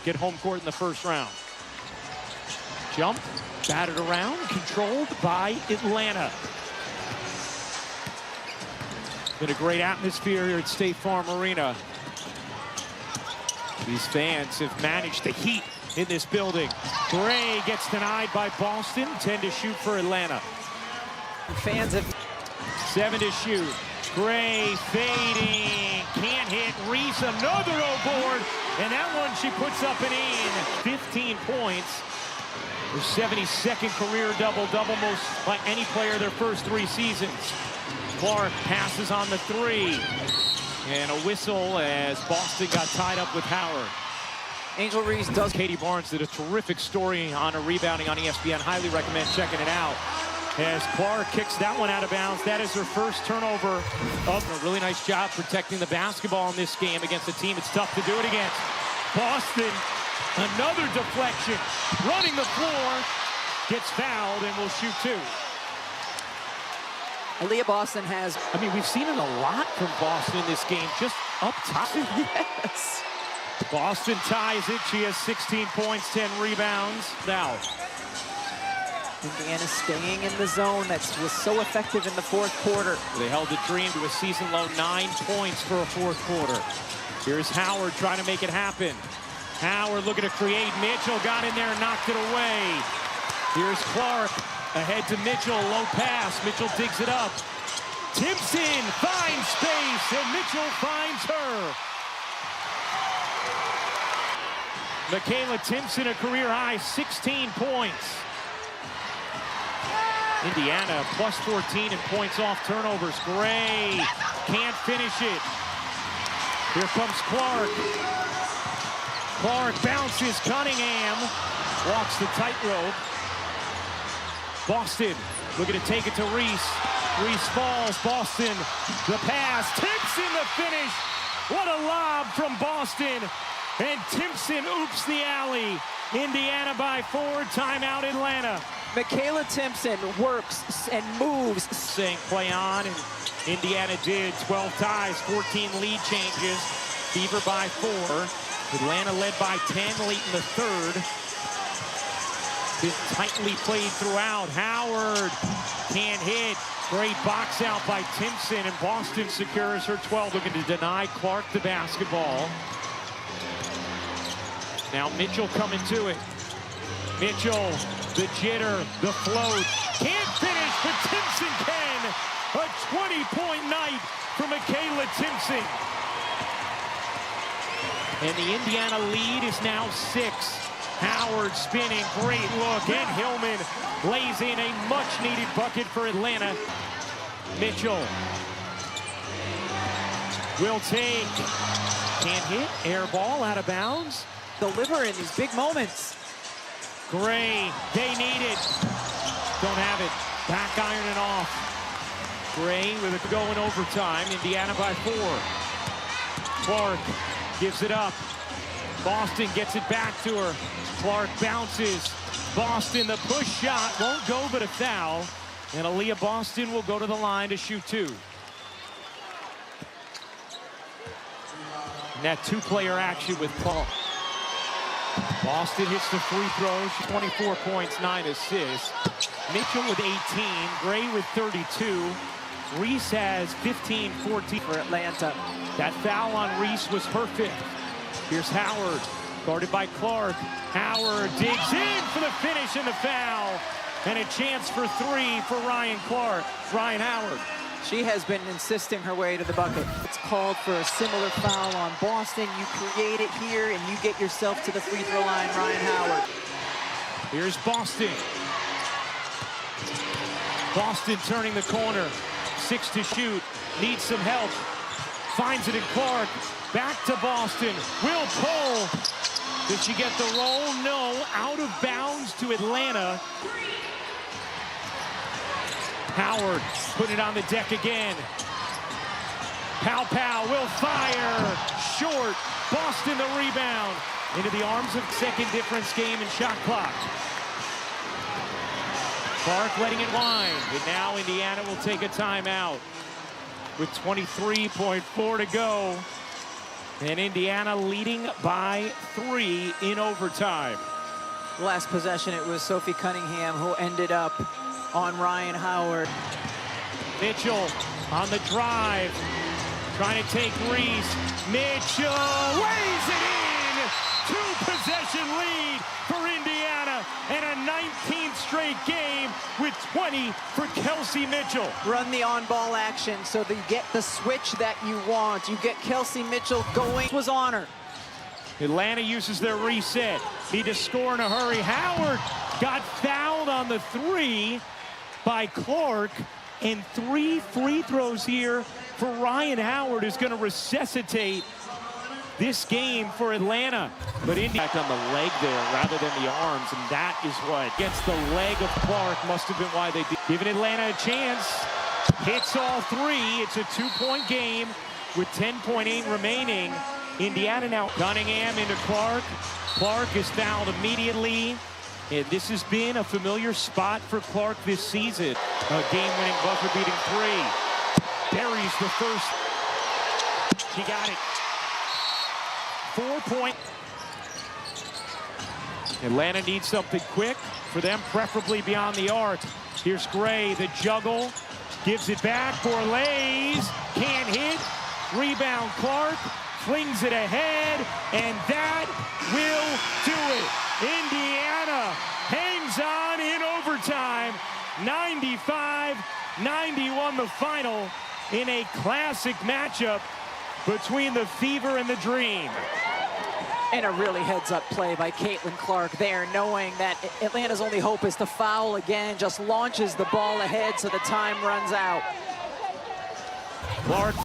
Get home court in the first round. Jump, batted around, controlled by Atlanta. Been a great atmosphere here at State Farm Arena. These fans have managed the heat in this building. Gray gets denied by Boston. 10 to shoot for Atlanta. Fans have 7 to shoot. Gray fading. Can't hit. Reese another board. And that one she puts up and in. 15 points. Her 72nd career double-double, most by any player their first 3 seasons. Clark passes on the 3. And a whistle as Boston got tied up with Howard. Angel Reese does. Katie Barnes did a terrific story on her rebounding on ESPN. Highly recommend checking it out. As Clark kicks that one out of bounds. That is her first turnover. A really nice job protecting the basketball in this game against a team it's tough to do it against. Boston, another deflection. Running the floor, gets fouled and will shoot 2. Aaliyah Boston has. I mean, we've seen it a lot from Boston in this game, just up top. Yes. Boston ties it. She has 16 points, 10 rebounds. Now, Indiana staying in the zone that was so effective in the fourth quarter. they held the Dream to a season-low 9 points for a fourth quarter. Here's Howard trying to make it happen. Howard looking to create. Mitchell got in there and knocked it away. Here's Clark ahead to Mitchell. Low pass. Mitchell digs it up. Timpson finds space, and Mitchell finds her. Michaela Timpson, a career high 16 points. Indiana plus 14 in points off turnovers. Gray can't finish it. Here comes Clark. Clark bounces. Cunningham walks the tightrope. Boston looking to take it to Reese. Reese falls. Boston, the pass. Timpson the finish. What a lob from Boston. And Timpson oops the alley. Indiana by 4. Timeout Atlanta. Michaela Timpson works and moves. Saying play on, and Indiana did. 12 ties, 14 lead changes. Fever by 4. Atlanta led by 10 late in the third. Been tightly played throughout. Howard can't hit. Great box out by Timpson, and Boston secures her 12. Looking to deny Clark the basketball. Now Mitchell coming to it. Mitchell, the jitter, the float. Can't finish, but Timpson can. A 20-point night for Michaela Timpson. And the Indiana lead is now 6. Howard spinning, great look, and Hillman lays in a much-needed bucket for Atlanta. Mitchell will take. Can't hit, air ball out of bounds. Deliver in these big moments. Gray, they need it. Don't have it. Back iron and off. Gray with it going overtime. Indiana by 4. Clark gives it up. Boston gets it back to her. Clark bounces. Boston, the push shot won't go, but a foul. And Aaliyah Boston will go to the line to shoot 2. And that 2-player action with Paul. Boston hits the free throws. 24 points, 9 assists. Mitchell with 18. Gray with 32. Reese has 15, 14 For Atlanta. That foul on Reese was her 5th. Here's Howard, guarded by Clark. Howard digs in for the finish and the foul. And a chance for 3 for Ryan Howard. She has been insisting her way to the bucket. It's called for a similar foul on Boston. You create it here, and you get yourself to the free throw line, Ryan Howard. Here's Boston. Boston turning the corner. 6 to shoot. Needs some help. Finds it in Clark. Back to Boston. Will pull. Did she get the roll? No. Out of bounds to Atlanta. Howard put it on the deck again. Pow will fire. Short. Boston the rebound. Into the arms of second difference game in shot clock. Clark letting it wind. And now Indiana will take a timeout with 23.4 to go. And Indiana leading by 3 in overtime. Last possession, it was Sophie Cunningham who ended up on Ryan Howard. Mitchell on the drive, trying to take Reese. Mitchell lays it in! 2-possession lead for Indiana, and a 19th straight game with 20 for Kelsey Mitchell. Run the on-ball action so that you get the switch that you want. You get Kelsey Mitchell going. It was on her. Atlanta uses their reset. Need to score in a hurry. Howard got fouled on the 3 by Clark, and 3 free throws here for Ryan Howard, who's going to resuscitate this game for Atlanta. But Indiana on the leg there rather than the arms, and that is what against the leg of Clark must have been why they did. Giving Atlanta a chance. Hits all 3. It's a 2-point game with 10.8 remaining. Indiana now. Cunningham into Clark. Clark is fouled immediately. And this has been a familiar spot for Clark this season. A game-winning buzzer-beating 3. Buries the first. She got it. 4-point. Atlanta needs something quick for them, preferably beyond the arc. Here's Gray, the juggle. Gives it back. Borlase can't hit. Rebound Clark. Flings it ahead, and that will do it. Indiana hangs on in overtime. 95-91 the final in a classic matchup between the Fever and the Dream. And a really heads-up play by Caitlin Clark there, knowing that Atlanta's only hope is to foul again. Just launches the ball ahead so the time runs out. Clark